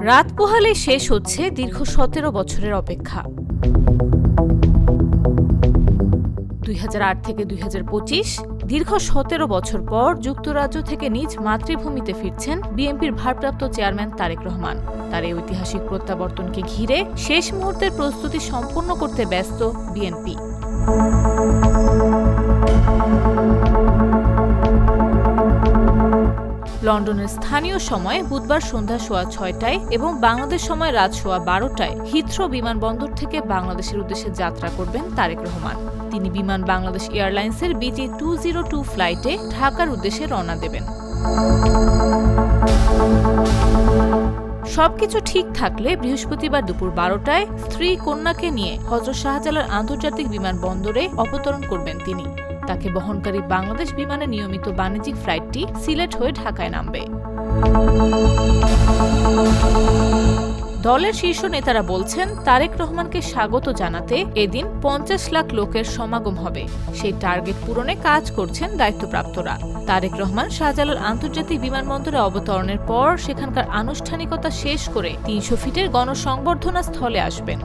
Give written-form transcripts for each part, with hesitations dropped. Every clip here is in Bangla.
রাত পোহালে শেষ হচ্ছে দীর্ঘ ১৭ বছরের অপেক্ষা। ২০০৮ থেকে ২০২৫ দীর্ঘ ১৭ বছর পর যুক্তরাজ্য থেকে নিজ মাতৃভূমিতে ফিরছেন বিএনপির ভারপ্রাপ্ত চেয়ারম্যান তারেক রহমান। তার এই ঐতিহাসিক প্রত্যাবর্তনকে ঘিরে শেষ মুহূর্তের প্রস্তুতি সম্পন্ন করতে ব্যস্ত বিএনপি। লন্ডনের স্থানীয় সময় বুধবার সন্ধ্যা ৬:৩০ এবং বাংলাদেশ সময় রাত ১২:১২ হিথ্রো বিমানবন্দর থেকে বাংলাদেশের উদ্দেশ্যে যাত্রা করবেন তারেক রহমান। তিনি বিমান বাংলাদেশ এয়ারলাইন্সের BG202 ফ্লাইটে ঢাকার উদ্দেশ্যে রওনা দেবেন। সবকিছু ঠিক থাকলে বৃহস্পতিবার দুপুর ১২টায় স্ত্রী কন্যাকে নিয়ে হযরত শাহজালাল আন্তর্জাতিক বিমানবন্দরে অবতরণ করবেন তিনি। তাকে বহনকারী বাংলাদেশ বিমানের নিয়মিত বাণিজ্যিক ফ্লাইটটি সিলেট হয়ে ঢাকায় নামবে। দলের শীর্ষ নেতারা বলছেন, তারেক রহমানকে স্বাগত জানাতে এদিন ৫০ লাখ লোকের সমাগম হবে। সেই টার্গেট পূরণে কাজ করছেন দায়িত্বপ্রাপ্তরা। তারেক রহমান শাহজালাল আন্তর্জাতিক বিমানবন্দরে অবতরণের পর সেখানকার আনুষ্ঠানিকতা শেষ করে ৩০০ ফিটের গণসংবর্ধনা স্থলে আসবেন।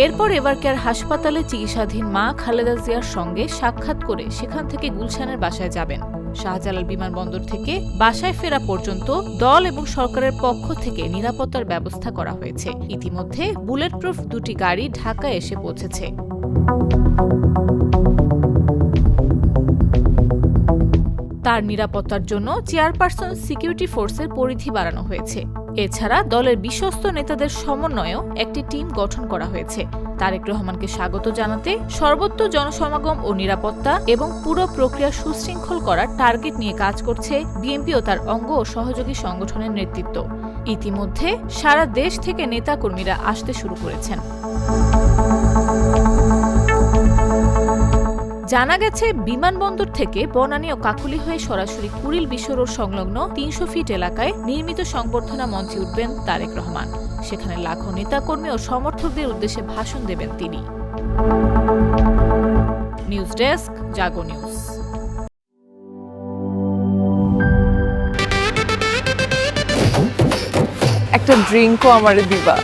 এরপর এবারকেয়ার হাসপাতালে চিকিৎসাধীন মা খালেদা জিয়ার সঙ্গে সাক্ষাৎ করে সেখান থেকে গুলশানের বাসায় যাবেন। শাহজালাল বিমানবন্দর থেকে বাসায় ফেরা পর্যন্ত দল এবং সরকারের পক্ষ থেকে নিরাপত্তার ব্যবস্থা করা হয়েছে। ইতিমধ্যে বুলেট প্রুফ ২টি গাড়ি ঢাকায় এসে পৌঁছেছে। তার নিরাপত্তার জন্য চেয়ারপারসন সিকিউরিটি ফোর্সের পরিধি বাড়ানো হয়েছে। এছাড়া দলের বিশ্বস্ত নেতাদের সমন্বয়েও একটি টিম গঠন করা হয়েছে। তারেক রহমানকে স্বাগত জানাতে সর্বত্র জনসমাগম ও নিরাপত্তা এবং পুরো প্রক্রিয়া সুশৃঙ্খল করার টার্গেট নিয়ে কাজ করছে বিএনপি ও তার অঙ্গ ও সহযোগী সংগঠনের নেতৃত্ব। ইতিমধ্যে সারা দেশ থেকে নেতাকর্মীরা আসতে শুরু করেছেন। জানা গেছে, বিমানবন্দর থেকে বনানী ও কাকুলি হয়ে সরাসরি কুড়িল বিশ্ব রোড সংলগ্ন ৩০০ ফিট এলাকায় নির্মিত সংবর্ধনা মঞ্চে উঠবেন তারেক রহমান। সেখানে লাখো নেতাকর্মী ও সমর্থকদের উদ্দেশ্যে ভাষণ দেবেন তিনি। নিউজ ডেস্ক, জাগো নিউজ। একটা ড্রিঙ্কও আমারে দিবা?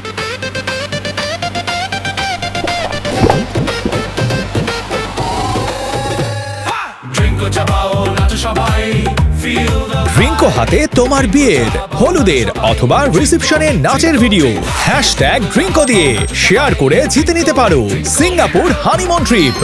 ড্রিঙ্কো হাতে তোমার বিয়ের, হলুদের অথবা রিসেপশনের নাচের ভিডিও #ড্রিঙ্কো দিয়ে শেয়ার করে জিতে নিতে পারো সিঙ্গাপুর হানিমুন ট্রিপ।